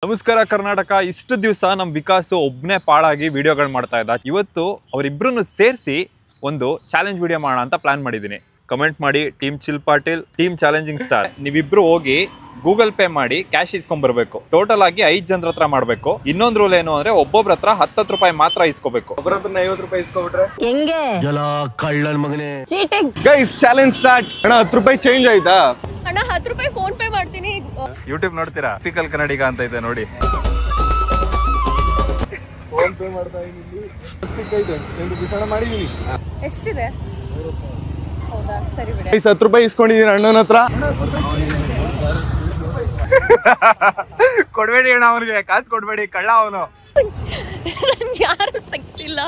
ನಮಸ್ಕಾರ ಕರ್ನಾಟಕ. ಇಷ್ಟು ದಿವಸ ನಮ್ಮ ವಿಕಾಸ್ ಒಬ್ಬನೇ ಪಾಳಾಗಿ ವಿಡಿಯೋಗಳು ಮಾಡ್ತಾ ಇದ್ದ. ಇವತ್ತು ಅವರಿಬ್ಬರನ್ನು ಸೇರಿಸಿ ಒಂದು ಚಾಲೆಂಜ್ ವಿಡಿಯೋ ಮಾಡೋಣ ಅಂತ ಪ್ಲಾನ್ ಮಾಡಿದ್ದೀನಿ. ಕಮೆಂಟ್ ಮಾಡಿ team chill Patil, team challenging star. ನೀವಿಬ್ರು ಹೋಗಿ ಗೂಗಲ್ ಪೇ ಮಾಡಿ ಕ್ಯಾಶ್ ಇಸ್ಕೊಂಡ್ಬರ್ಬೇಕು. ಟೋಟಲ್ ಆಗಿ 5 ಜನರ ಹತ್ರ ಮಾಡ್ಬೇಕು. ಇನ್ನೊಂದು ರೂಲ್ ಏನು ಅಂದ್ರೆ ಒಬ್ಬೊಬ್ರ ಹತ್ರ 10 ರೂಪಾಯಿ ಮಾತ್ರ ಇಸ್ಕೋಬೇಕು. ಒಬ್ಬರ ಹತ್ರ 50 ರೂಪಾಯಿ ಇಸ್ಕೊಬಿಟ್ರೆ ಹೆಂಗೆ ಕಳ್ಳನ್ ಮಗನೇ. ಚೀಟಿಂಗ್. Guys challenge start. ಅಣ್ಣ 10 ರೂಪಾಯಿ ಚೇಂಜ್ ಆಯ್ತಾ? ಅಣ್ಣ 10 ರೂಪಾಯಿ ಫೋನ್ ಪೇ ಮಾಡ್ತೀನಿ. ಯೂಟ್ಯೂಬ್ ನೋಡ್ತೀರಾ? ಟಿಪಿಕಲ್ ಕನ್ನಡಿಗ ಅಂತ ಇದೆ ನೋಡಿ. ಫೋನ್ ಪೇ ಮಾಡ್ತಾ ಇದೀನಿ. ಮಾಡಿದೀನಿ. ಎಷ್ಟಿದೆ? ಹೌದಾ, ಸರಿ ಬಿಡಿ. ಗೈಸ್ 10 ರೂಪಾಯಿ ಇಸ್ಕೊಂಡಿದೀನಿ ಅಣ್ಣನ ಹತ್ರ. ಕೊಡ್ಬೇಡಿ ಅಣ್ಣ, ಅವ್ರಿಗೆ ಕಾಸು ಕೊಡ್ಬೇಡಿ, ಕಳ್ಳ ಅವನು. ಯಾರು ಸಿಗ್ತಿಲ್ಲ.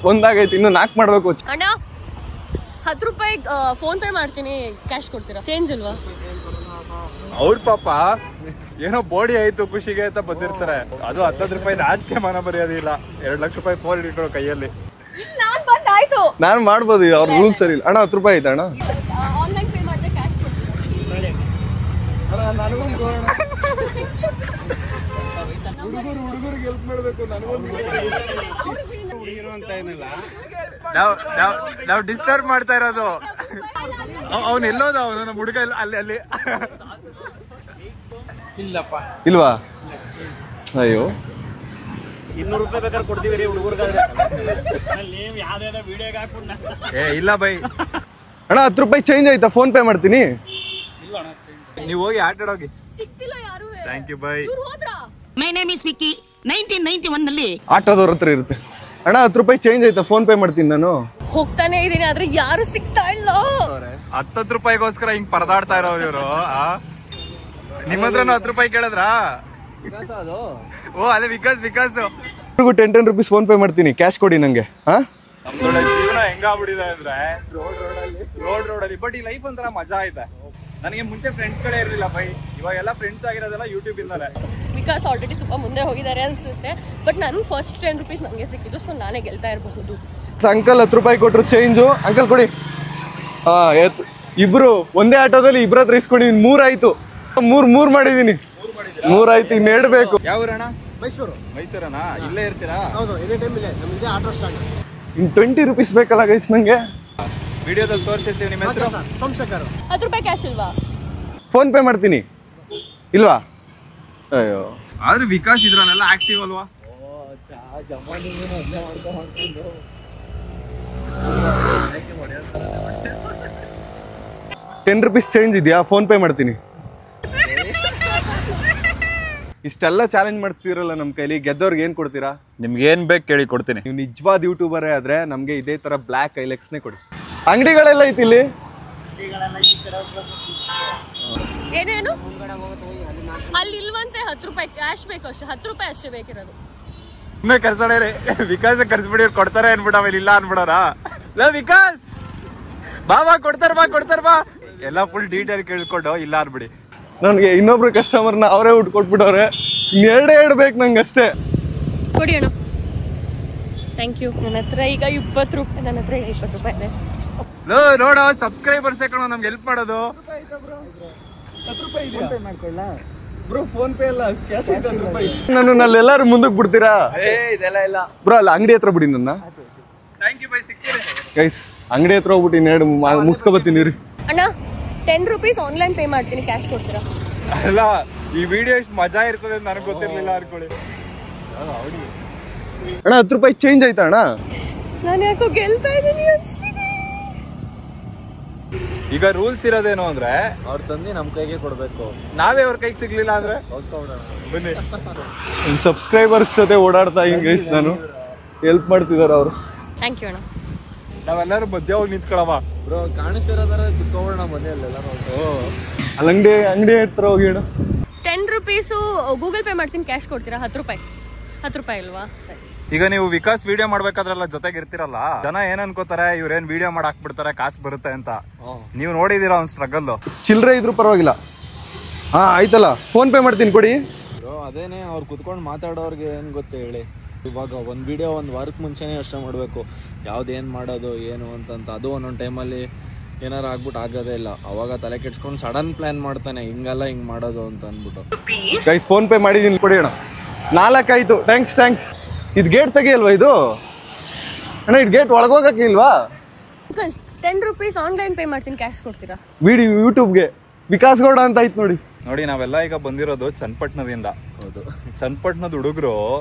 ಒಂದಾಗೈತಿ, ಇನ್ನು 4 ಮಾಡ್ಬೇಕು. ಅಣ್ಣ 10 ರೂಪಾಯಿ ಫೋನ್ ಪೇ ಮಾಡ್ತೀನಿ, ಕ್ಯಾಶ್ ಕೊಡ್ತೀರಾ? ಚೇಂಜ್ ಇಲ್ವಾ? ಅವ್ರ ಪಾಪ ಏನೋ ಬಾಡಿ ಆಯ್ತು ಖುಷಿಗೆ ಅಂತ ಬಂದಿರ್ತಾರೆ. ಅದು 10 ರೂಪಾಯಿ ನಾಚಿಕೆ ಮನ ಬರೆಯೋದಿಲ್ಲ. 2 ಲಕ್ಷ ರೂಪಾಯಿ ಫೋನ್ ಇಟ್ಕೊಳ್ಳೋ ಕೈಯಲ್ಲಿ. ನಾನ್ ಬಂದಾಯ್ತು. ನಾನು ಮಾಡ್ಬೋದು, ಅವ್ರ ರೂಲ್ ಸರಿ ಇಲ್ಲ. ಅಣ್ಣ 10 ರೂಪಾಯಿ ಆಯ್ತಾ ಅಣ್ಣ? ಆನ್ಲೈನ್ ಪೇ ಮಾಡಿದ್ರೆ ಕ್ಯಾಶ್ ಕೊಡ್ತೀರಾ? ಹುಡುಗರಿಗೆ ಹೆಲ್ಪ್ ಮಾಡಬೇಕು. ನಾವು ಡಿಸ್ಟರ್ಬ್ ಮಾಡ್ತಾ ಇರೋದು. ಅವನ್ ಎಲ್ಲೋದ? ಅವನು ನಮ್ಮ ಹುಡುಗ ಅಲ್ಲಿ ಇಲ್ವಾ? ಅಯ್ಯೋ, 200 ರೂಪಾಯಿ ಬೇಕಾದ್ರೆ ಕೊಡ್ತೀವಿ ರೀ ಹುಡುಗರ್ಗಾದ್ರೆ. ಏ ಇಲ್ಲ ಬೈ. ಅಣ್ಣ 10 ರೂಪಾಯಿ ಚೇಂಜ್ ಆಯ್ತಾ? ಫೋನ್ ಪೇ ಮಾಡ್ತೀನಿ. ನೀವು ಹೋಗಿ ಆಟ ಆಡೋಗಿ. ಸಿಗ್ತಿಲ್ಲ ಯಾರು. Thank you bye. ಇವ್ರು ಹೋದ್ರಾ? My name is Vicky. 1991 ನಲ್ಲಿ ಆಟೋದವ್ರ ಹತ್ರ ಇರುತ್ತೆ. ಅಣ್ಣ 10 ರೂಪಾಯಿ ಚೇಂಜ್ ಆಯ್ತಾ? ಫೋನ್ ಪೇ ಮಾಡ್ತೀನಿ ನಾನು. ಹೋಗ್ತಾನೆ ಇದೀನಿ, ಆದ್ರೆ ಯಾರು ಸಿಗ್ತಾ ಇಲ್ಲ. 10 ರೂಪಾಯಿಗೋಸ್ಕರ ಹಿಂಗ್ ಪರದಾಡ್ತಾ ಇರೋರು ಇವರು. ನಿಮ್ಮ ಹತ್ರನು 10 ರೂಪಾಯಿ ಕೇಳಿದ್ರಾ? ಓ ಅದೇ ವಿಕಾಸ್ 10 ರೂಪೀಸ್ ಫೋನ್ ಪೇ ಮಾಡ್ತೀನಿ, ಕ್ಯಾಶ್ ಕೊಡಿ ನಂಗೆ. ಜೀವನ ಹೆಂಗಾಗ್ಬಿಟ್ಟಿದೆ ಅಂದ್ರೆ ರೋಡಲ್ಲಿ. ಬಟ್ ಈ ಲೈಫ್ ಒಂಥರ ಮಜಾ ಐತೆ. ನನಗೆ ಮುಂಚೆ ಫ್ರೆಂಡ್ಸ್ ಗಳೇ ಇರಲಿಲ್ಲ ಬೈ. ಇವಾಗೆಲ್ಲ ಫ್ರೆಂಡ್ಸ್ ಆಗಿರೋದೆಲ್ಲ ಯೂಟ್ಯೂಬ್ ಇಂದಾನೆ. ವಿಕಾಸ್ ಆಲ್ರೆಡಿ ತುಂಬಾ ಮುಂದೆ ಹೋಗಿದ್ದಾರೆ ಅನ್ಸುತ್ತೆ. ಬಟ್ ನಾನು ಫಸ್ಟ್ 10 ರೂಪೀಸ್ ನನಗೆ ಸಿಕ್ಕಿದ್ದು, ಸೊ ನಾನೇ ಗೆಲ್ತಾ ಇರಬಹುದು. ಅಂಕಲ್ 10 ರೂಪಾಯಿ ಕೊಟ್ರು ಚೇಂಜು. ಅಂಕಲ್ ಕೊಡಿ. ಇಬ್ರು ಒಂದೇ ಆಟೋದಲ್ಲಿ ಇಬ್ರ ಹತ್ರ ಇಸ್ಕೊಂಡಿದೀನಿ. 3 ಆಯ್ತು. 3 ಮಾಡಿದೀನಿ. 3 ಆಯ್ತು, ಇನ್ನೆರಡು ಬೇಕು. ಯಾವ ಊರಣ್ಣ? ಮೈಸೂರಣ್ಣ. ಇಲ್ಲೇ ಇರ್ತೀರಾ? ಹೌದು, ಎನಿ ಟೈಮ್ ಇದೆ ನಮಗೆ ಆಟೋ ಸ್ಟ್ಯಾಂಡ್. ಇನ್ನು 20 ರೂಪೀಸ್ ಬೇಕಲ್ಲ ಗೈಸ್ ನಂಗೆ. ವಿಡಿಯೋದಲ್ಲಿ ತೋರಿಸಿರ್ತೀವಿ. ನಿಮ್ಮ ಹೆಸರು? ಸೋಮಶೇಖರ್. 10 ರೂಪಾಯಿ ಕ್ಯಾಶ್ ಇಲ್ವಾ? ಫೋನ್ ಪೇ ಮಾಡ್ತೀನಿ. ಇಲ್ವಾ? ಅಯ್ಯೋ, ಆದ್ರೆ ವಿಕಾಸ್ ಇದ್ರನ್ನೆಲ್ಲ ಆಕ್ಟಿವ್ ಅಲ್ವಾ? $10 ರೂಪೀಸ್ ಚೇಂಜ್ ಇದೆಯಾ? ಫೋನ್ ಪೇ ಮಾಡ್ತೀನಿ. ಇಷ್ಟೆಲ್ಲ ಚಾಲೆಂಜ್ ಮಾಡಿಸ್ತೀರಲ್ಲ ನಮ್ಮ ಕೈಲಿ, ಗೆದ್ದವ್ರಿಗೆ ಏನ್ ಕೊಡ್ತೀರಾ? ನಿಮ್ಗೆ ಏನ್ ಬೇಕು ಕೇಳಿ ಕೊಡ್ತೀನಿ. ನೀವು ನಿಜವಾದ ಯೂಟ್ಯೂಬರೇ ಆದ್ರೆ ನಮ್ಗೆ ಇದೇ ತರ ಬ್ಲ್ಯಾಕ್ ಐಲೆಕ್ಸ್ನೇ ಕೊಡಿ. ಅಂಗಡಿಗಳೆಲ್ಲ ಐತಿ ಇಲ್ಲಿ. ಏನೇನು ಅಲ್ಲಿ ಇಲ್ವಂತೆ? 10 ರೂಪಾಯಿ ಕ್ಯಾಶ್ ಬೇಕು ಅಷ್ಟೇ. 10 ರೂಪಾಯಿ ಅಷ್ಟೇ ಬೇಕಿರೋದು. ಒಮ್ಮೆ ಕರ್ಸೋಣ ರೀ. ವಿಕಾಸ್ ಕರ್ಸ್ಬಿಡಿ, ಕೊಡ್ತಾರೆ ಅನ್ಬಿಡ. ಆಮೇಲೆ ಇಲ್ಲ ಅನ್ಬಿಡೋಣ. ವಿಕಾಸ್ ಬಾ ಕೊಡ್ತಾರ ಬಾ. ಎಲ್ಲ ಫುಲ್ ಡೀಟೇಲ್ ಕೇಳ್ಕೊಂಡು ಇಲ್ಲ ಅನ್ಬಿಡಿ. ನನಗೆ ಇನ್ನೊಬ್ರು ಕಸ್ಟಮರ್ನ ಅವರೇ ಊಟ ಕೊಟ್ಬಿಟ್ಟವ್ರೆ. ಇನ್ನೆರಡು ಬೇಕು ನಂಗೆ ಅಷ್ಟೇ. ಕೊಡಿ ಅಣ್ಣ. Thank you. ನನ್ನ ಹತ್ರ ಈಗ 20 ರೂಪಾಯಿ. ನನ್ನ ಹತ್ರ 20 ರೂಪಾಯಿ ಇದೆ. ನೋಡೋ ಸಬ್ಸ್ಕ್ರೈಬರ್ಸ್ ಕಣ ನಮ್ಗೆ ಹೆಲ್ಪ್ ಮಾಡೋದು. ನಾನು ಅಲ್ಲೆಲ್ಲಾರು ಮುಂದಕ್ಕೆ ಬಿಡ್ತೀರಾ? ಬ್ರೋ ಅಲ್ಲಿ ಅಂಗಡಿ ಹತ್ರ ಬಿಡಿ ನನ್ನ. ಗೈಸ್ ಅಂಗಡಿ ಹತ್ರ ಹೋಗ್ಬಿಟ್ಟು ಇನ್ನೆರಡು ಮುಗಿಸ್ಕೊಬತ್ತೀನಿ ರೀ. ಅಣ್ಣ 10 ರೂಪೀಸ್ ಆನ್ಲೈನ್ ಪೇ ಮಾಡ್ತೀನಿ, ಕ್ಯಾಶ್ ಕೊಡ್ತೀರಾ? ಅಲ್ಲ ಈ ವಿಡಿಯೋ ಎಷ್ಟು ಮಜಾ ಇರ್ತದೆ ಅಂತ ನನಗೆ ಗೊತ್ತಿರ್ಲಿಲ್ಲ ಅನ್ಕೊಳ್ಳಿ. ಅಣ್ಣ 10 ರೂಪಾಯಿ ಚೇಂಜ್ ಆಯ್ತಾ ಅಣ್ಣ? ನಾನು ಯಾಕೋ ಗೆಲ್ತಾ ಇದ್ದೀನಿ ಅನ್ಸ್ತಿದೆ. ಈಗ ರೂಲ್ಸ್ ಇರೋದೇನು ಅಂದ್ರೆ ಅವ್ರ ತಂದು ನಮ್ಮ ಕೈಗೆ ಕೊಡ್ಬೇಕು. ನಾವೇ ಅವ್ರ ಕೈಗೆ ಸಿಗ್ಲಿಲ್ಲ ಅಂದ್ರೆ ಬನ್ನಿ. ಸಬ್ಸ್ಕ್ರೈಬರ್ಸ್ ಜೊತೆ ಓಡಾಡ್ತಾ ಹಿಂಗ್ ಗೈಸ್ ನಾನು ಹೆಲ್ಪ್ ಮಾಡ್ತಿದಾರ ಅವರು. ಥ್ಯಾಂಕ್ ಯು ಅಣ್ಣ. ನಾವೆಲ್ಲರೂ ಮಧ್ಯ ಹೋಗಿ ನಿಂತ್ಕೊಳವ. ಬ್ರೋ ಕಾಣಿಸ್ತಿರೋದಾರ ಕುತ್ಕೊಳ್ಳೋಣ ಮನೆಯಲ್ಲೆಲ್ಲ. ಅಲ್ಲಿ ಅಂಗಡಿ ಹತ್ರ ಹೋಗಿ ಹೇಳು. 10 ರೂಪೀಸು ಗೂಗಲ್ ಪೇ ಮಾಡ್ತೀನಿ, ಕ್ಯಾಶ್ ಕೊಡ್ತೀರಾ? 10 ರೂಪಾಯಿ ಅಲ್ವಾ? ಸರಿ. ಈಗ ನೀವು ವಿಕಾಸ್ ವಿಡಿಯೋ ಮಾಡ್ಬೇಕಾದ್ರೆಲ್ಲ ಜೊತೆಗೆ ಇರ್ತಿರಲ್ಲ, ಜನ ಏನ್ ಅನ್ಕೋತಾರೆ, ಇವ್ರೇನ್ ವಿಡಿಯೋ ಮಾಡಾಕ್ ಬಿಡ್ತಾರೆ ಕಾಸು ಬರುತ್ತೆ ಅಂತ. ನೀವು ನೋಡಿದೀರ ಅವ್ನ ಸ್ಟ್ರಗಲ್. ಚಿಲ್ಲರೆ ಇದ್ರು ಪರವಾಗಿಲ್ಲ. ಆಯ್ತಲ್ಲ, ಫೋನ್ ಪೇ ಮಾಡ್ತೀನಿ ಕೊಡಿ. ಬ್ರೋ ಅದೇನೆ ಅವ್ರು ಕುತ್ಕೊಂಡು ಮಾತಾಡೋರ್ಗೆ ಏನ್ ಗೊತ್ತು ಹೇಳಿ. ಇವಾಗ ಒಂದು ವಿಡಿಯೋ 1 ವಾರಕ್ಕೆ ಮುಂಚೆನೇ ಯೋಚನೆ ಮಾಡಬೇಕು, ಯಾವ್ದು ಏನು ಮಾಡೋದು ಏನು ಅಂತ. ಅದು ಒಂದೊಂದು ಟೈಮಲ್ಲಿ ಏನಾರು ಆಗ್ಬಿಟ್ಟು ಆಗೋದೇ ಇಲ್ಲ. ಅವಾಗ ತಲೆ ಕೆಡ್ಸ್ಕೊಂಡು ಸಡನ್ ಪ್ಲಾನ್ ಮಾಡ್ತಾನೆ, ಹಿಂಗಲ್ಲ ಹಿಂಗ್ ಮಾಡೋದು ಅಂತ ಅಂದ್ಬಿಟ್ಟು. ಗೈಸ್ ಫೋನ್ ಪೇ ಮಾಡಿದ್ದೀನಿ, ಕೊಡಿ ಅಣ್ಣ. 4 ಆಯ್ತು. ಥ್ಯಾಂಕ್ಸ್. ಇದು ಗೇಟ್ ತೆಗಿಯಲ್ವಾ ಇದು ಅಣ್ಣ? ಇದು ಗೇಟ್ ಒಳಗೋಗಕ್ಕೆ ಇಲ್ವಾ? 10 ರೂಪೀಸ್ ಆನ್ಲೈನ್ ಪೇ ಮಾಡ್ತೀನಿ, ಕ್ಯಾಶ್ ಕೊಡ್ತೀರಾ? ವಿಡಿಯೋ ಯೂಟ್ಯೂಬ್ಗೆ ವಿಕಾಸ್ ಗೌಡ ಅಂತ ಆಯ್ತು ನೋಡಿ. ನೋಡಿ, ನಾವೆಲ್ಲ ಈಗ ಬಂದಿರೋದು ಚನ್ನಪಟ್ಟಣದಿಂದ. ಹೌದು, ಚನ್ನಪಟ್ಟಣದ ಹುಡುಗರು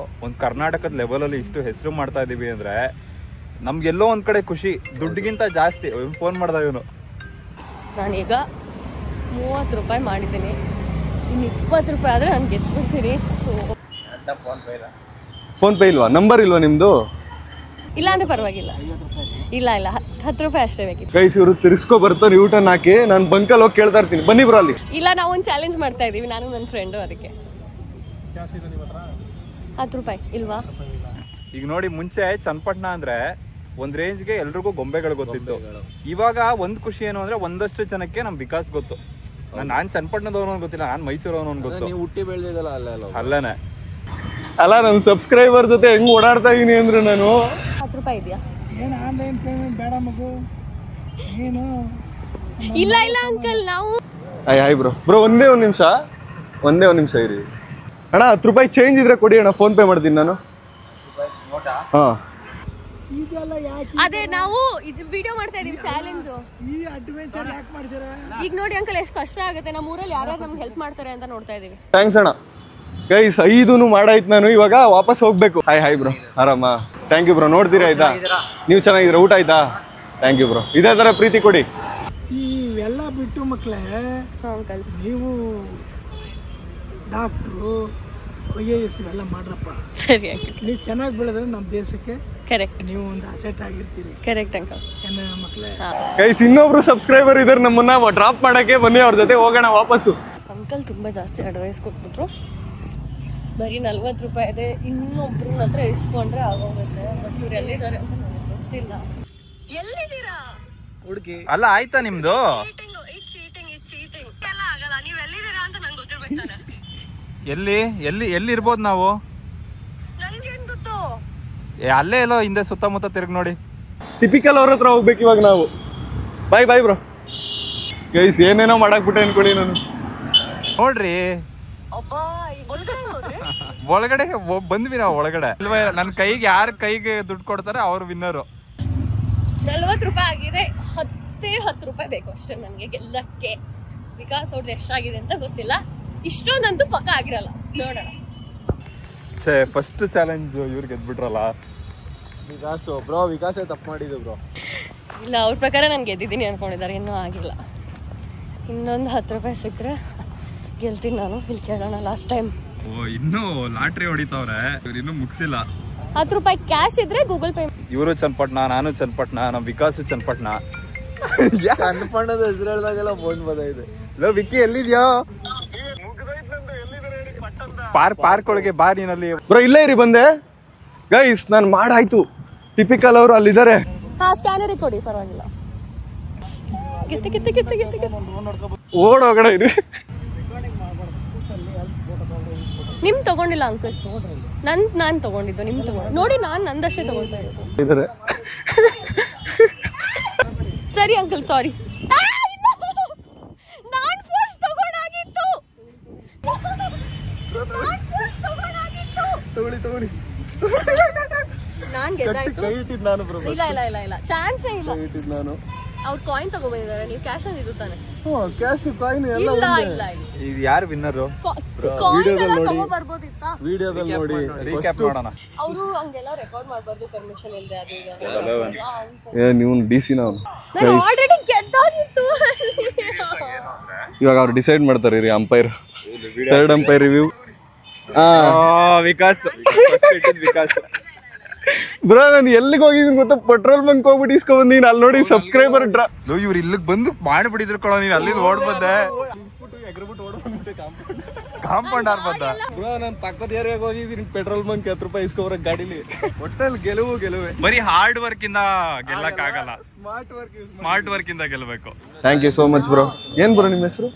ಒಂದು ಕರ್ನಾಟಕದ ಲೆವೆಲಲ್ಲಿ ಇಷ್ಟು ಹೆಸರು ಮಾಡ್ತಾ ಇದೀವಿ ಅಂದ್ರೆ ನಮ್ಗೆಲ್ಲೋ ಒಂದ್ ಕಡೆ ಖುಷಿ, ದುಡ್ಡಿಗಿಂತ ಜಾಸ್ತಿ. ಫೋನ್ ಮಾಡ್ದ ಇವನು. ನಾನೀಗ 30 ರೂಪಾಯಿ ಮಾಡಿದ್ದೀನಿ, ಇನ್ನು 20 ರೂಪಾಯಿ ಆದರೆ ನಾನು ಗೆದ್ಬಿಡ್ತೀನಿ. ಸೊ ಫೋನ್ ಪೇ ಇಲ್ವಾ? ನಂಬರ್ ಇಲ್ವಾ ನಿಮ್ದು? ಇಲ್ಲ ಅಂದ್ರೆ ಪರವಾಗಿಲ್ಲ. ಇಲ್ಲ 10 ರೂಪಾಯಿ ಅಷ್ಟೇ ಬೇಕಿತ್ತು. ಗೈಸ್ ಇವರು ತಿರ್ಸ್ಕೊ ಬರ್ತಾರೆ ಯೂಟರ್ನ್ ಹಾಕಿ. ನಾನು ಬಂಕಲ್ಲಿ ಹೋಗಿ ಕೇಳ್ತಾ ಇರ್ತೀನಿ, ಬನ್ನಿ ಬ್ರೋ ಅಲ್ಲಿ. ಇಲ್ಲ, ನಾವು ಒಂದು ಚಾಲೆಂಜ್ ಮಾಡ್ತಾ ಇದೀವಿ, ನಾನು ನನ್ನ ಫ್ರೆಂಡು. ಅದಕ್ಕೆ 10 ರೂಪಾಯಿ ಇಲ್ವಾ? ಈಗ ನೋಡಿ, ಮುಂಚೆ ಚನ್ನಪಟ್ಟಣ ಅಂದ್ರೆ ಒಂದ್ ರೇಂಜ್ಗೆ ಎಲ್ರಿಗೂ ಗೊಂಬೆಗಳು ಗೊತ್ತಿತ್ತು. ಇವಾಗ ಒಂದ್ ಖುಷಿ ಏನು ಅಂದ್ರೆ ಒಂದಷ್ಟು ಜನಕ್ಕೆ ನಮ್ ವಿಕಾಸ್ ಗೊತ್ತು. ನಾನ್ ಚನ್ನಪಟ್ಟಣದವನು ಗೊತ್ತಿಲ್ಲ, ನಾನ್ ಮೈಸೂರವನು ಗೊತ್ತು. ನೀವು ಹುಟ್ಟಿ ಬೆಳೆದಿದ್ದಲ್ಲ ಅಲ್ಲನೇ. ಅಲ್ಲ, ನನ್ನ ಸಬ್ಸ್ಕ್ರೈಬರ್ ಜೊತೆ ಹೆಂಗ್ ಓಡಾಡ್ತಾ ಇದೀನಿ ಅಂದ್ರೆ ನಾನು. 10 ರೂಪಾಯಿ ಇದೆಯಾ? ಏನು ಆನ್ಲೈನ್ ಪೇಮೆಂಟ್ ಬೇಡ ಮಗು, ಏನು ಇಲ್ಲ ಅಂಕಲ್, ನಾವು ಹಾಯ್ ಬ್ರೋ ಒಂದೇ ಒಂದು ನಿಮಿಷ ಇರಿ ಅಣ್ಣ. 10 ರೂಪಾಯಿ ಚೇಂಜ್ ಇದ್ರೆ ಕೊಡಿ ಅಣ್ಣ, ಫೋನ್ ಪೇ ಮಾಡ್ತೀನಿ ನಾನು. ಹಾ, ಇದೆಲ್ಲ ಯಾಕೆ ಅದೇ ನಾವು ಇದು ವಿಡಿಯೋ ಮಾಡ್ತಾ ಇದೀವಿ, ಚಾಲೆಂಜು. ಈ ಅಡ್ವೆಂಚರ್ ಯಾಕೆ ಮಾಡ್ತೀರಾ? ಈಗ ನೋಡಿ ಅಂಕಲ್, ಎಷ್ಟು ಕಷ್ಟ ಆಗುತ್ತೆ. ನಮ್ಮ ಊರಲ್ಲಿ ಯಾರು ನಮ್ಗೆ ಹೆಲ್ಪ್ ಮಾಡ್ತಾರೆ ಅಂತ ನೋಡ್ತಾ ಇದೀವಿ. ಥ್ಯಾಂಕ್ಸ್ ಅಣ್ಣ. ಗೈಸ್ 5 ಮಾಡಾಯ್ತು ನಾನು, ಇವಾಗ ವಾಪಸ್ ಹೋಗ್ಬೇಕು. ಹಾಯ್ ಬ್ರೋ, ಆರಾಮ? Thank you bro. ನೋಡ್ತೀರಾ ಆಯ್ತಾ? ನೀವು ಚೆನ್ನಾಗಿದ್ದೀರಾ? ಊಟ ಆಯ್ತಾ? Thank you bro. ಇದೇ ಥರ ಪ್ರೀತಿ ಕೊಡಿ. ಇವೆಲ್ಲ ಬಿಟ್ಟು ಮಕ್ಕಳೇ, ಅಂಕಲ್ ನೀವು ಡಾಕ್ಟ್ರು IAS ಇವೆಲ್ಲ ಮಾಡ್ರಪ್ಪ. ಸರಿ ಅಂಕಲ್. ನೀವು ಚೆನ್ನಾಗಿ ಬೆಳೆದ್ರೆ ನಮ್ಮ ದೇಶಕ್ಕೆ ಕರೆಕ್ಟ್, ನೀವು ಒಂದು ಅಸೆಟ್ ಆಗಿರ್ತೀರಿ. Correct uncle. ಮಕ್ಕಳೇ, ಗೈಸ್ ಇನ್ನೊಬ್ರು ಸಬ್ಸ್ಕ್ರೈಬರ್ ಇದ್ದಾರೆ, ನಮ್ಮನ್ನ ಡ್ರಾಪ್ ಮಾಡಕ್ಕೆ ಬನ್ನಿ, ಅವ್ರ ಜೊತೆ ಹೋಗೋಣ ವಾಪಸ್ಸು. ಅಂಕಲ್ ತುಂಬ ಜಾಸ್ತಿ ಅಡ್ವೈಸ್ ಕೊಟ್ಬಿಟ್ರು. ಬರೀ 40 ರೂಪಾಯಿ ಇದೆ, ಇನ್ನೊಬ್ರ ಹತ್ರ ಇಸ್ಕೊಂಡ್ರೆ ಆಗೋಗುತ್ತೆ. ಬಟ್ ಇವ್ರು ಎಲ್ಲಿದ್ದಾರೆ ಅಂತ ನನಗೆ ಗೊತ್ತಿಲ್ಲ. ಎಲ್ಲಿದ್ದೀರಾ ಹುಡುಗಿ? ಅಲ್ಲ, ಆಯ್ತಾ ನಿಮ್ದು? ಎಲ್ಲ ಆಗಲ್ಲ, ನೀವು ಎಲ್ಲಿದ್ದೀರಾ ಅಂತ ನಂಗೆ ಗೊತ್ತಿರ್ಬೇಕಾರೆ. ಎಲ್ಲಿ ಇರ್ಬೋದು ನಾವು? ನಂಗೇನ್ ಗೊತ್ತು? ಅಲ್ಲೇ ಎಲ್ಲೋ ಹಿಂದೆ ಸುತ್ತಮುತ್ತ ತಿರುಗಿ ನೋಡಿ. ಟಿಪಿಕಲ್ ಅವ್ರ ಹತ್ರ ಹೋಗ್ಬೇಕು ಇವಾಗ ನಾವು. Bye bro. ಗೈಸ್ ಏನೇನೋ ಮಾಡಾಕ್ಬಿಟ್ಟೆ ಅನ್ಕೊಳ್ಳಿ ನಾನು. ನೋಡ್ರಿ, ಒಳಗಡೆ ಬಂದ್ವಿ ನಾವು. ಒಳಗಡೆ ನನ್ನ ಕೈಗೆ ಯಾರ ಕೈಗೆ ದುಡ್ಡು ಕೊಡ್ತಾರೆ ಅವ್ರು ವಿನ್ನರು. 40 ರೂಪಾಯಿ ಆಗಿದೆ, 10 ರೂಪಾಯಿ ಬೇಕು ಅಷ್ಟೇ ನನಗೆ ಗೆಲ್ಲಕ್ಕೆ. ವಿಕಾಸ್ ಅವ್ರದ್ದು ಎಷ್ಟಾಗಿದೆ ಅಂತ ಗೊತ್ತಿಲ್ಲ, ಇಷ್ಟೊಂದಂತೂ ಪಕ್ಕ ಆಗಿರಲ್ಲ. ನೋಡೋಣ. ಫಸ್ಟ್ ಚಾಲೆಂಜ್ ಇವ್ರು ಗೆದ್ಬಿಟ್ರಲ್ಲ. ವಿಕಾಸೇ ತಪ್ಪು ಮಾಡಿದ್ದು ಬ್ರೋ. ಇಲ್ಲ, ಅವ್ರ ಪ್ರಕಾರ ನಾನು ಗೆದ್ದಿದ್ದೀನಿ ಅನ್ಕೊಂಡಿದ್ದಾರೆ, ಇನ್ನೂ ಆಗಿಲ್ಲ. ಇನ್ನೊಂದು 10 ರೂಪಾಯಿ ಸಿಕ್ಕರೆ ಗೆಲ್ತೀನಿ ನಾನು. ಇಲ್ಲಿ ಕೇಳೋಣ. ಲಾಸ್ಟ್ ಟೈಮ್ ಇನ್ನೂ ಲಾಟ್ರಿ ಹೊಡಿತಾವ್ರೆ, ಇವ್ರು ಇನ್ನೂ ಮುಗಿಸಿಲ್ಲ. 10 ರೂಪಾಯಿ ಕ್ಯಾಶ್ ಇದ್ರೆ ಗೂಗಲ್ ಪೇ. ಇವರು ಚನ್ನಪಟ್ಟಣ, ನಾನು ಚನ್ನಪಟ್ಟಣ, ನಮ್ ವಿಕಾಸು ಚನ್ನಪಟ್ಟಣ. ಚನ್ನಪಟ್ಟಣದ ಹೆಸರು ಹೇಳ್ದಾಗೆಲ್ಲ ಫೋನ್ ಬಂದೈತೆ. ಲೋ ವಿಕ್ಕಿ, ಎಲ್ಲಿದ್ಯಾ? ಪಾರ್ಕ್ ಒಳಗೆ ಬಾ ನೀನಲ್ಲಿ. ಬ್ರೋ ಇಲ್ಲೇ ಇರಿ, ಬಂದೆ. ಗೈಸ್ ನಾನು ಮಾಡಾಯ್ತು. ಟಿಪಿಕಲ್ ಅವರು ಅಲ್ಲಿದ್ದಾರೆ. ಹಾ, ಸ್ಕ್ಯಾನರಿಗೆ ಕೊಡಿ, ಪರವಾಗಿಲ್ಲ. ಓಡೋಗಡೆ ಇರಿ. ನಿಮ್ ತಗೊಂಡಿಲ್ಲ ಅಂಕಲ್, ನಾನು ತಗೊಂಡಿದ್ದು, ನಿಮ್ ತಗೊಂಡು ನೋಡಿ. ನಾನು ನಂದಷ್ಟೇ ತಗೊಳ್ತಾ ಇರೋದು. ಇದ್ದಾರೆ. ಸರಿ ಅಂಕಲ್, ಸಾರಿ. ನಾನು ಫಸ್ಟ್ ತಗೊಂಡಾಗಿತ್ತು. ತಗೊಳ್ಳಿ. ನಾನು ಗೆದ್ದಾಯ್ತು. ಇಲ್ಲ, ಚಾನ್ಸೇ ಇಲ್ಲ. ನಾನು ಅವ್ರು ಕಾಯಿನ್ ತಗೊಂಡ್ಬಂದಿದ್ದಾರೆ, ನೀವು ಕ್ಯಾಶ್ ಅಂತ ಇದು ತಾನೆ? ಕ್ಯಾಶ್ ಕಾಯಿನ್ ಎಲ್ಲ ಇಲ್ಲ. ಇದು ಯಾರು ವಿನ್ನರು? ತಗೊಂಡ್ಬರ್ಬೋದಿತ್ತಾ? ವಿಡಿಯೋದಲ್ಲಿ ನೋಡಿ ರೀಕ್ಯಾಪ್ ಮಾಡೋಣ. ಅವರು ಹಂಗೆಲ್ಲ ರೆಕಾರ್ಡ್ ಮಾಡಬಾರ್ದು, ಪರ್ಮಿಷನ್ ಇಲ್ಲದೆ. ಅದು ನೀವು DC ನಾವು ನಾನು ಆಲ್ರೆಡಿ ಗೆದ್ದಾಗಿತ್ತು. ಇವಾಗ ಅವ್ರು ಡಿಸೈಡ್ ಮಾಡ್ತಾರೆ ರೀ, umpire. 3rd umpire review. Vikas bro ನಾನು ಎಲ್ಲಿಗೆ ಹೋಗಿದ್ದೀನಿ ಗೊತ್ತಾ? ಪೆಟ್ರೋಲ್ ಬಂಕ್ ಹೋಗ್ಬಿಟ್ಟು ಇಸ್ಕೊಂಡ್ಬಂದಿನಿ. ಅಲ್ಲಿ ನೋಡಿ ಸಬ್ಸ್ಕ್ರೈಬರ್ ಇವ್ರು ಇಲ್ಲಿಗೆ ಬಂದು ಮಾಡಿಬಿಟ್ಟಿದ್ರು ಕೊಡೋ. ನೀನು ಅಲ್ಲಿಂದ ಓಡ್ ಬಂದೆ, ಕಾಂಪೌಂಡ್ ಆರ್ಬಂದ. ಬ್ರೋ ನಾನು ಪಕ್ಕದ ಏರಿಯಾಗ ಹೋಗಿದ್ದೀನಿ, ಪೆಟ್ರೋಲ್ ಬಂಕ್ 10 ರೂಪಾಯಿ ಇಸ್ಕೊಬರಕ್ ಗಾಡಿಲಿ. ಒಟ್ಟಲ್ಲಿ ಗೆಲುವೆ. ಬರೀ ಹಾರ್ಡ್ ವರ್ಕ್ ಇಂದ ಗೆಲ್ಲಕ್ ಆಗಲ್ಲ, ಸ್ಮಾರ್ಟ್ ವರ್ಕ್ ಇಂದ ಗೆಲ್ಬೇಕು. Thank you so much bro. ಏನ್ ಬ್ರೋ ನಿಮ್ಮ ಹೆಸರು?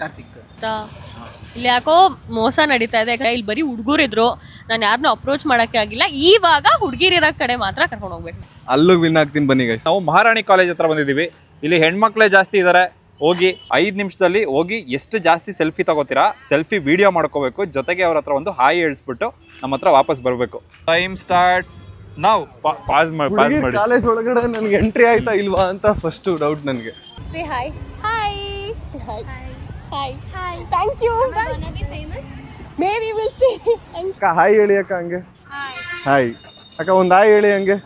ಇಲ್ಲಿ ಯಾಕೋ ಮೋಸ ನಡೀತಾ ಇದೆ. ಇಲ್ಲಿ ಬರೀ ಹುಡುಗರಿದ್ರು, ನಾನು ಯಾರನ್ನೂ ಅಪ್ರೋಚ್ ಮಾಡಕ್ಕೆ ಆಗಿಲ್ಲ. ಇವಾಗ ಹುಡುಗಿರಿರೋ ಕಡೆ ಮಾತ್ರ ಕರ್ಕೊಂಡು ಹೋಗ್ಬೇಕು. ಅಲ್ಲಿಗೆ ವಿನ್ ಆಗ್ತೀನಿ ಬನ್ನಿ ಗೈಸ್. ನಾವು ಮಹಾರಾಣಿ ಕಾಲೇಜ್ ಹತ್ರ ಬಂದಿದ್ದೀವಿ. ಇಲ್ಲಿ ಹೆಣ್ಮಕ್ಳೇ ಜಾಸ್ತಿ ಇದ್ದಾರೆ. ಹೋಗಿ 5 ನಿಮಿಷದಲ್ಲಿ ಹೋಗಿ ಎಷ್ಟು ಜಾಸ್ತಿ ಸೆಲ್ಫಿ ತಗೋತೀರಾ, ಸೆಲ್ಫಿ ವಿಡಿಯೋ ಮಾಡ್ಕೋಬೇಕು. ಜೊತೆಗೆ ಅವ್ರ ಹತ್ರ ಒಂದು ಹಾಯ್ ಹೇಳಿಸ್ಬಿಟ್ಟು ನಮ್ಮ ಹತ್ರ ವಾಪಸ್ ಬರಬೇಕು. ಟೈಮ್ ಸ್ಟಾರ್ಟ್ಸ್ ನಾವು ಪಾಸ್ ಮಾಡಿ. ಕಾಲೇಜ್ ಒಳಗಡೆ ನನಗೆ ಎಂಟ್ರಿ ಆಯ್ತಾ ಇಲ್ವಾ ಅಂತ ಫಸ್ಟ್ ಡೌಟ್ ನನಗೆ. Say hi. Hi. Say hi. Hi. Hi. Thank you. Am I gonna be famous? Maybe we'll see. ಅಕ್ಕ ಹಾಯ್ ಹೇಳಿ ಅಕ್ಕ ಹಂಗೆ. ಹಾಯ್ ಅಕ್ಕ ಒಂದು ಹಾಯ್ ಹೇಳಿ ಹಂಗೆ.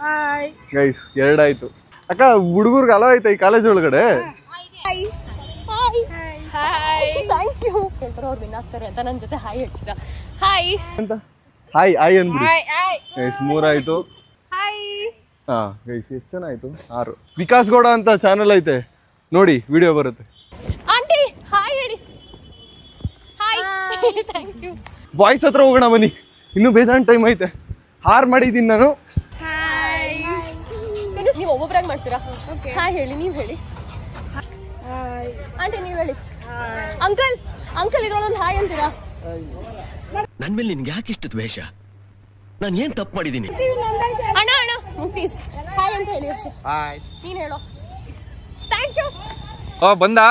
ಗೈಸ್ 2 ಆಯ್ತು. ಅಕ್ಕ ಹುಡುಗರ್ಗೆ ಅಲೋ ಆಯ್ತಾ ಈ ಕಾಲೇಜ್ ಒಳಗಡೆ? Hi. Hi. Hi. Thank you. ಅವ್ರು ವಿನ್ ಆಗ್ತಾರೆ ಅಂತ ನನ್ನ ಜೊತೆ ಹಾಯ್ ಹೇಳ್ತೀರಾ? ಹಾಯ್ ಅಂತ ಹಾಯ್ ಹಾಯ್ ಅಂದ್ಬಿಡಿ. ಗೈಸ್ 3 ಆಯ್ತು. ಹಾಯ್. ಹಾ ಗೈಸ್ ಎಷ್ಟು ಜನ ಆಯ್ತು? 6. ವಿಕಾಸ್ ಗೌಡ ಅಂತ ಚಾನಲ್ ಐತೆ ನೋಡಿ, ವಿಡಿಯೋ ಬರುತ್ತೆ. ಆಂಟಿ ಹಾಯ್ ಹೇಳಿ. ಹಾಯ್. Thank you. ಬಾಯ್ಸ್ ಹತ್ರ ಹೋಗೋಣ ಬನ್ನಿ, ಇನ್ನೂ ಬೇಜಾನ್ ಟೈಮ್ ಐತೆ. ಹಾರ್ ಮಾಡಿದ್ದೀನಿ ನಾನು. ಹಾಯ್. ನೀವು ಒಬ್ಬೊಬ್ಬರಾಗಿ ಮಾಡ್ತೀರಾ? ಹಾಯ್ ಹೇಳಿ, ನೀವು ಹೇಳಿ. ಆಂಟಿ ನೀವು ಹೇಳಿ. ಅಂಕಲ್ ಅಂಕಲ್ ಇದ್ರೊಳೊಂದು ಹಾಯ್ ಅಂತೀರಾ? ನನ್ ಮೇಲೆ ನಿನ್ಗೆ ಯಾಕೆ ಇಷ್ಟು ದ್ವೇಷ? ನಾನು ಏನ್ ತಪ್ಪು ಮಾಡಿದ್ದೀನಿ? ಅಣ್ಣ ಅಣ್ಣ ಪ್ಲೀಸ್ ಹಾಯ್ ಅಂತ ಹೇಳಿ ಅಷ್ಟೇ. ನೀನು ಹೇಳೋ. Thank you. ಬಂದಾ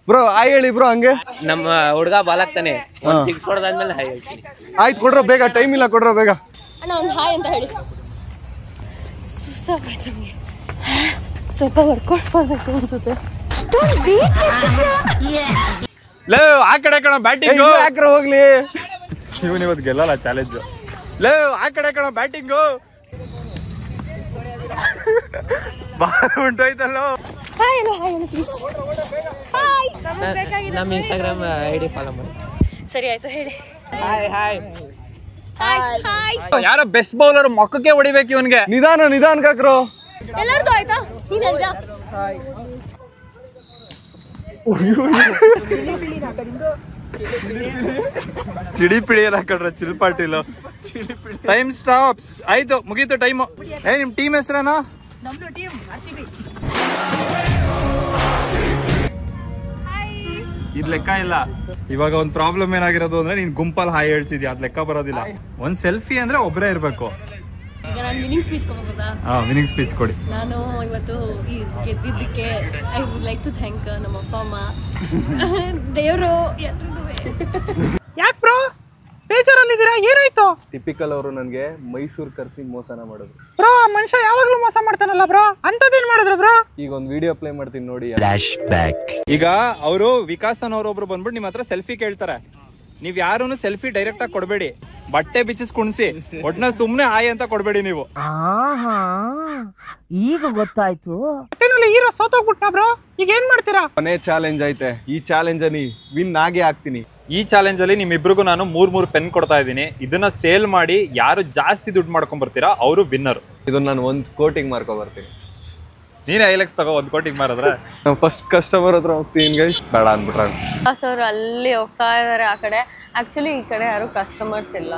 ಬ್ರೋ ಹಾಯ್ ಹೇಳಿ ಬ್ರೋ ಹಂಗೆ. ನಮ್ಮ ಹುಡುಗ ಬಾಲಾಗ್ತಾನೆ 6 ಹೊಡೆದಾದ್ಮೇಲೆ ಹಾಯ್ ಹೇಳ್ತೀನಿ. ಆಯ್ತು ಕೊಡ್ರೋ ಬೇಗ, ಟೈಮ್ ಇಲ್ಲ ಕೊಡ್ರೋ ಬೇಗ. ಅಣ್ಣ ಒಂದು ಹಾಯ್ ಅಂತ ಹೇಳಿ. ಸುಸ್ತಾಗೋಯ್ತು ನನಗೆ, ಸ್ವಲ್ಪ ವರ್ಕೌಟ್ ಮಾಡಬೇಕು ಅನ್ಸುತ್ತೆ. ಲೇ ಆ ಕಡೆ ಕಣ ಬ್ಯಾಟಿಂಗ್ ಯಾಕ್ರ ಹೋಗ್ಲಿ, ಇವನ್ ಇವತ್ತು ಗೆಲ್ಲಲ್ಲ ಚಾಲೆಂಜ್. ಲೇ ಆ ಕಡೆ ಕಣ ಬ್ಯಾಟಿಂಗು ಬಾಲ್ ಉಂಟೋಯ್ತಲ್ಲ. ಹಾಯ್ ಹೇಳು, ಹಾಯ್ ಹೇಳು ಪ್ಲೀಸ್. ಹಾಯ್. ನಮ್ಮ ಇನ್ಸ್ಟಾಗ್ರಾಮ್ ಐಡಿ ಫಾಲೋ ಮಾಡಿ. ಸರಿ ಆಯ್ತು ಹೇಳಿ. Hi hi hi hi. ಯಾರೋ ಬೆಸ್ಟ್ ಬೌಲರ್ ಮೊಕ್ಕಕ್ಕೆ ಹೊಡಿಬೇಕು ಇವನ್ಗೆ. ನಿಧಾನ ನಿಧಾನ ಕಾಕ್ರೋ. ಎಲ್ಲರದು ಆಯ್ತಾ? ನೀನು ಹೇಳ್ದ. ಚಿಡಿ ಪಿಡಿ ಎಲ್ಲ ಹಾಕೊಂಡ್ರ ಚಿಲ್ಪಾಟಿಲು. Time stops. ಆಯ್ತು ಮುಗೀತು ಟೈಮು. ನಿಮ್ ಟೀಮ್ ಹೆಸರೇನಾ? ಇದ್ ಲೆಕ್ಕ ಇಲ್ಲ. ಇವಾಗ ಒಂದ್ ಪ್ರಾಬ್ಲಮ್ ಏನಾಗಿರೋದು ಅಂದ್ರೆ ನೀನ್ ಗುಂಪಲ್ಲಿ ಹಾಯ್ ಹೇಳ್ಸಿದ್ಯಾ, ಅದ್ ಲೆಕ್ಕ ಬರೋದಿಲ್ಲ. ಒಂದ್ ಸೆಲ್ಫಿ ಅಂದ್ರೆ ಒಬ್ಬರೇ ಇರ್ಬೇಕು. ಈಗ ನಾನು ವಿನಿಂಗ್ ಸ್ಪೀಚ್ ಕೊಡ್ಬೋದಾ? ವಿನಿಂಗ್ ಸ್ಪೀಚ್ ಕೊಡಿ. ನಾನು ಇವತ್ತು ಈ ಗೆದ್ದಿದ್ದಕ್ಕೆ I would like to thank ನಮ್ಮ ಅಪ್ಪ ಅಮ್ಮ, ದೇವರು, ಎಲ್ರಿಗೂ. ಯಾಕೆ ಬ್ರೋ ಬೇಜಾರಲ್ಲಿದ್ದೀರಾ? ಏನಾಯ್ತು? ಟಿಪಿಕಲ್ ಅವರು ನನಗೆ ಮೈಸೂರು ಕರ್ಸಿ ಮೋಸನ ಮಾಡಿದ್ರು. ಬ್ರೋ ಆ ಮನುಷ್ಯ ಯಾವಾಗ್ಲೂ ಮೋಸ ಮಾಡ್ತಾನಲ್ಲ ಬ್ರೋ, ಅಂತದೇನ್ ಮಾಡಿದ್ರು ಬ್ರೋ? ಈಗ ಒಂದು ವಿಡಿಯೋ ಪ್ಲೇ ಮಾಡ್ತೀನಿ ನೋಡಿ. ಈಗ ಅವರು ವಿಕಾಸ್ ಅನ್ನೋರೊಬ್ರು ಬಂದ್ಬಿಟ್ಟು ನಿಮ್ಮ ಹತ್ರ ಸೆಲ್ಫಿ ಕೇಳ್ತಾರೆ. ನೀವ್ ಯಾರು ಸೆಲ್ಫಿ ಡೈರೆಕ್ಟ್ ಆಗಿ ಕೊಡಬೇಡಿ, ಬಟ್ಟೆ ಬಿಚ್ಚಿಸ್ ಕುಣಿಸಿ ಒಟ್ನ ಸುಮ್ನೆ ಹಾಯ್ ಅಂತ ಕೊಡ್ಬೇಡಿ ನೀವು. ಈಗ ಗೊತ್ತಾಯ್ತು. ಮತ್ತೇನಲ್ಲಿ ಹೀರೋ ಸೋತೋಗ್ಬಿಟ್ನಾ ಬ್ರೋ, ಈಗ ಏನ್ ಮಾಡ್ತೀರಾ? ಕೊನೆ ಚಾಲೆಂಜ್ ಐತೆ, ಈ ಚಾಲೆಂಜ್ ಅಲ್ಲಿ ವಿನ್ ಆಗೇ ಆಗ್ತೀನಿ. ಈ ಚಾಲೆಂಜ್ ಅಲ್ಲಿ ನಿಮ್ಮಿಬ್ರಿಗೂ ನಾನು 3 ಪೆನ್ ಕೊಡ್ತಾ ಇದ್ದೀನಿ. ಇದನ್ನ ಸೇಲ್ ಮಾಡಿ ಯಾರು ಜಾಸ್ತಿ ದುಡ್ಡು ಮಾಡ್ಕೊಂಡ್ ಬರ್ತೀರಾ ಅವರು ವಿನ್ನರ್. ಇದನ್ನ ನಾನು 1 ಕೋಟಿಂಗ್ ಮಾರ್ಕೊ ಬರ್ತೀನಿ. ನೀನೇ ಐಲೆಕ್ಸ್ ತಗೋ 1 ಕೋಟಿಂಗ್ ಮಾರಿದ್ರೆ. ಫಸ್ಟ್ ಕಸ್ಟಮರ್ ಹತ್ರ ಹೋಗ್ತೀನಿ ಗೈಸ್, ಬೇಡ ಅಂದ್ಬಿಟ್ರೆ. ಸರ್ ಅಲ್ಲಿ ಹೋಗ್ತಾ ಇದಾರೆ ಆ ಕಡೆ. ಆಕ್ಚುಲಿ ಈ ಕಡೆ ಯಾರು ಕಸ್ಟಮರ್ಸ್ ಇಲ್ಲ.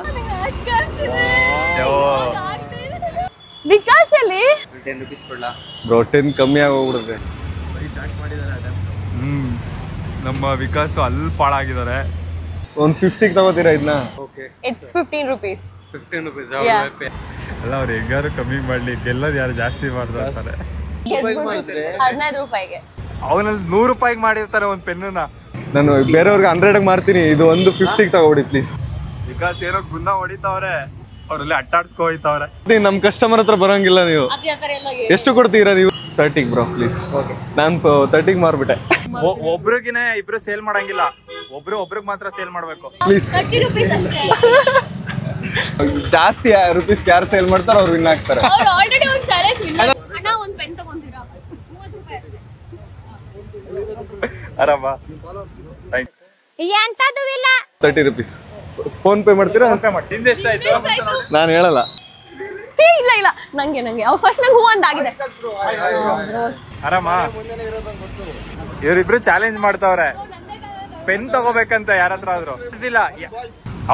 ವಿಕಾಸ್ ಅಲ್ಲಿ 10 ರೂಪೀಸ್ ಕೊಡ್ಲಾ ಬ್ರೋ? 10 ಕಮ್ಮಿ ಆಗೋಗ್ಬಿಡುತ್ತೆ. ನಮ್ಮ ವಿಕಾಸ್ ಅಲ್ಲಿ ಪಾಳಾಗಿದ್ದಾರೆ. ಒಂದು 50 ತಗೋತೀರಾ ಇದನ್ನ? It's 15 rupees. 15 ರೂಪೀಸ್ ಅಲ್ಲ ಅವ್ರು ಹೆಂಗಾರು ಕಮ್ಮಿ ಮಾಡ್ಲಿ, ಗೆಲ್ಲೋದು ಯಾರು ಜಾಸ್ತಿ ಮಾಡ್ತಾರೆ. 15 ರೂಪಾಯಿಗೆ ಅವನಲ್ಲಿ 100 ರೂಪಾಯಿಗೆ ಮಾಡಿರ್ತಾರೆ ಒಂದು ಪೆನ್ನ. ನಾನು ಬೇರೆಯವ್ರಿಗೆ 100 ಮಾರ್ತೀನಿ, ಇದು ಒಂದು 50 ತಗೋಬಿಡಿ ಪ್ಲೀಸ್. ವಿಕಾಸ್ ಏನೋ ಗುನ್ನ ಹೊಡಿತಾವ್ರೆ, ಅವ್ರಲ್ಲಿ ಅಟ್ಟಾಡ್ಸ್ಕೊ ಹೋಯ್ತಾವ್ರೆ. ನಮ್ ಕಸ್ಟಮರ್ ಹತ್ರ ಬರೋಂಗಿಲ್ಲ ನೀವು. ಅದೇ ತರ ಎಲ್ಲ ಎಷ್ಟು ಕೊಡ್ತೀರಾ ನೀವು? 30 ಬ್ರೋ ಪ್ಲೀಸ್. ನಾನು 30 ಮಾರ್ಬಿಟ್ಟೆ. ಒಬ್ರಿಗಿನೇ ಇಬ್ರು ಸೇಲ್ ಮಾಡಂಗಿಲ್ಲ, ಒಬ್ರಿಗೆ ಮಾತ್ರ ಸೇಲ್ ಮಾಡ್ಬೇಕು ಪ್ಲೀಸ್. 30 ರೂಪೀಸ್ ಅಷ್ಟೇ. ಜಾಸ್ತಿ ರೂಪೀಸ್ ಯಾರು ಸೇಲ್ ಮಾಡ್ತಾರೋ ಅವ್ರು ವಿನ್ ಆಗ್ತಾರೆ. ಅವರು ಆಲ್ರೆಡಿ ಒಂದು ಚಾಲೆಂಜ್ ವಿನ್. ಅಣ್ಣ ಒಂದು ಪೆನ್ ತಗೊಂತೀರಾ? 30 ರೂಪಾಯಿ. ಆರಾಮ. ಎಂತದು ಇಲ್ಲ. 30 ರೂಪೀಸ್ ಫೋನ್ ಪೇ ಮಾಡ್ತೀರಾ? ನಿಂದ ಎಷ್ಟಾಯ್ತು? ನಾನು ಹೇಳಲ್ಲ. ಇಲ್ಲ ಇಲ್ಲ ನಂಗೆ ಅವ್ರು ಫಸ್ಟ್ ನಂಗೆ ಹೂ ಅಂದಾಗಿದೆ. ಆರಾಮ. ಇವರಿಬ್ರು ಚಾಲೆಂಜ್ ಮಾಡ್ತಾವ್ರೆ, ಪೆನ್ ತಗೋಬೇಕಂತ ಯಾರತ್ರ ಆದ್ರು ಇಲ್ಲ.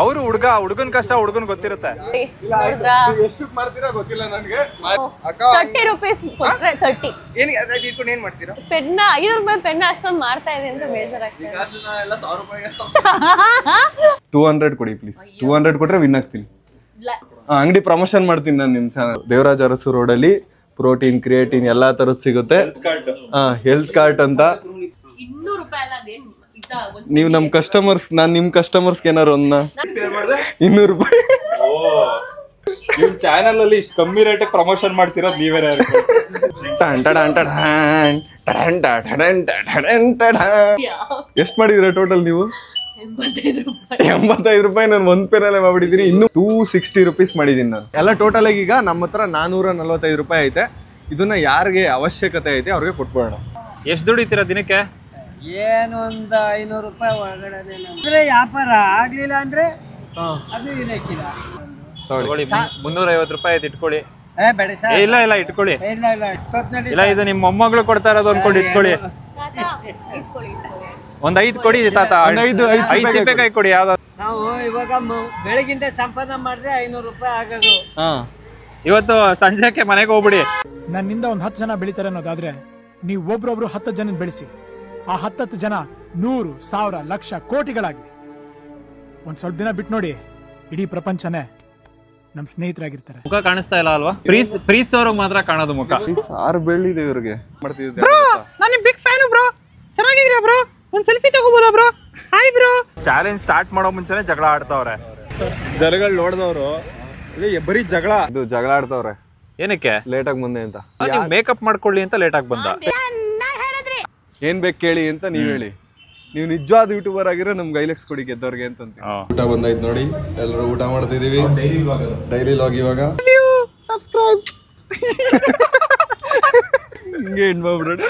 ಅವರು ಹುಡುಗನ್ ಕಷ್ಟ ಹುಡುಗನ್ ಗೊತ್ತಿರುತ್ತೆ. ಎಷ್ಟು ಮಾರ್ತೀರಾ ಗೊತ್ತಿಲ್ಲ ನನಗೆ. 30 ರೂಪೀಸ್ ಕೊಟ್ರೆ 30 ಇಟ್ಕೊಂಡು ಏನ್ ಮಾಡ್ತೀರಾ? ಪೆನ್ನ 500 ರೂಪಾಯಿ ಪೆನ್ನ ಅಷ್ಟೊಂದು ಮಾರ್ತಾ ಇದೆ ಅಂತ ಬೇಜಾರಾಗ್ತದೆ. 200 ಕೊಡಿ ಪ್ಲೀಸ್. 200 ಕೊಟ್ರೆ ವಿನ್ ಆಗ್ತೀನಿ. ಅಂಗಡಿ ಪ್ರಮೋಷನ್ ಮಾಡ್ತೀನಿ ನಾನು ನಿಮ್ಮ ಚಾನಲ್. ದೇವರಾಜ ಅರಸು ರೋಡಲ್ಲಿ ಪ್ರೋಟೀನ್ ಕ್ರಿಯೇಟಿನ್ ಎಲ್ಲಾ ತರದ್ ಸಿಗುತ್ತೆ. ಹೆಲ್ತ್ ಕಾರ್ಟ್ ಅಂತ. 200 ರೂಪಾಯಿ ಅಲ್ಲ ಅದೇನ್ ನೀವು ನಮ್ ಕಸ್ಟಮರ್ಸ್, ನಾನ್ ನಿಮ್ ಕಸ್ಟಮರ್ಸ್ ಏನಾರು 200 ರೂಪಾಯಿ. ನಿಮ್ ಚಾನಲ್ ಅಲ್ಲಿ ಇಷ್ಟು ಕಮ್ಮಿ ರೇಟ್ ಪ್ರಮೋಷನ್ ಮಾಡ್ಸಿರೋದು ನೀವೇ. ಎಷ್ಟ್ ಮಾಡಿದಿರ ಟೋಟಲ್ ನೀವು? 85 ರೂಪಾಯಿ. ನಾನು 1 ಪೇನಲ್ಲೇ ಮಾಡ್ಬಿಟ್ಟಿದ್ದೀನಿ. ಇನ್ನು 260 ರೂಪೀಸ್ ಮಾಡಿದೀನಿ ನಾನು. ಎಲ್ಲ ಟೋಟಲ್ ಆಗಿ ಈಗ ನಮ್ಮ ಹತ್ರ 445 ರೂಪಾಯಿ ಐತೆ. ಇದನ್ನ ಯಾರಿಗೆ ಅವಶ್ಯಕತೆ ಐತೆ ಅವ್ರಿಗೆ ಕೊಟ್ಬಿಡೋಣ. ಎಷ್ಟು ದುಡಿತೀರಾ ದಿನಕ್ಕೆ? ಏನು ಒಂದು 500 ರೂಪಾಯಿ ಒಳಗಡೆ ಅಂದ್ರೆ ವ್ಯಾಪಾರ ಆಗ್ಲಿಲ್ಲ ಅಂದ್ರೆ ಅದು ಇರಕ್ಕಿಲ್ಲ. ತಗೊಳ್ಳಿ 350 ರೂಪಾಯಿ ಐತೆ, ಇಟ್ಕೊಳ್ಳಿ. ಬೇಡ ಇಲ್ಲ ಇಲ್ಲ ಇಟ್ಕೊಳ್ಳಿ. ಇಷ್ಟೊತ್ತಿನಲ್ಲಿ ಇಲ್ಲ ಇದು ನಿಮ್ಮ ಮೊಮ್ಮಗಳು ಕೊಡ್ತಾ ಇರೋದು ಅನ್ಕೊಂಡು ಇಟ್ಕೊಳ್ಳಿ. ಒಂದ್ 5 ಕೊಡಿ ತಾತ. 5 ಸಿಪ್ಪೆಕಾಯಿ ಕೊಡಿ ಯಾವ್ದಾದ್ರು. ನಾವು ಇವಾಗ ಬೆಳಗಿಂದ ಸಂಪಾದನೆ ಮಾಡಿದ್ರೆ 500 ರೂಪಾಯಿ ಆಗೋದು. ಇವತ್ತು ಸಂಜೆಕ್ಕೆ ಮನೆಗೆ ಹೋಗ್ಬಿಡಿ. ನನ್ನಿಂದ ಒಂದು 10 ಜನ ಬೆಳಿತಾರೆ ಅನ್ನೋದಾದ್ರೆ ನೀವು ಒಬ್ರೊಬ್ರು 10 ಜನ ಬೆಳೆಸಿ. ಆ 10 ಜನ 100, 1000, ಲಕ್ಷ, ಕೋಟಿಗಳಾಗ್ಲಿ. ಒಂದ್ ಸ್ವಲ್ಪ ದಿನ ಬಿಟ್ಟು ನೋಡಿ, ಇಡೀ ಪ್ರಪಂಚನೇ ನಮ್ ಸ್ನೇಹಿತರಾಗಿರ್ತಾರೆ. ಮುಖ ಕಾಣಿಸ್ತಾ ಇಲ್ಲ ಅಲ್ವಾ? ಪ್ರೀಸ್ ಅವ್ರಿಗೆ ಮಾತ್ರ ಕಾಣೋದು ಮುಖ. 6 ಬೆಳ್ಳಿದೆ ಇವ್ರಿಗೆ. ನಾನು ಬಿಗ್ ಫ್ಯಾನ್ ಬ್ರೋ. ಚೆನ್ನಾಗಿದ್ದೀರಾ ಬ್ರೋ? ಒಂದ್ ಸೆಲ್ಫಿ ತಗೋಬೋದಾ bro? Hi bro. Challenge start ಮಾಡೋ ಮುಂಚೆನೆ ಜಗಳ ಆಡ್ತಾವ್ರೆ ಜನಗಳು. ನೋಡಿದವರು ಬರೀ ಜಗಳ. ಇದು ಜಗಳ ಆಡ್ತಾವ್ರೆ. ಏನಕ್ಕೆ? ಲೇಟ್ ಆಗಿ ಬಂದೆ ಅಂತ. ನೀವು ಮೇಕಪ್ ಮಾಡ್ಕೊಳ್ಳಿ ಅಂತ ಲೇಟ್ ಆಗಿ ಬಂದ. ಏನ್ ಬೇಕು ಕೇಳಿ ಅಂತ ನೀವ್ ಹೇಳಿ. ನೀವು ನಿಜವಾದ ಯೂಟ್ಯೂಬರ್ ಆಗಿರೋ ನಮ್ಗೆ ಐಲೆಕ್ಸ್ ಕೊಡಿ ಗೆದ್ದವ್ರಿಗೆ ಅಂತ. ಊಟ ಬಂದಾಯ್ತು ನೋಡಿ, ಎಲ್ಲರೂ ಊಟ ಮಾಡ್ತಿದೀವಿ. ಡೈಲಿ ಲಾಗ್ ಇವಾಗ ಸಬ್ಸ್ಕ್ರೈಬ್ ಹಿಂಗೆ ಎಂಡ್ ಮಾಡ್ಬಿಡೋಣ.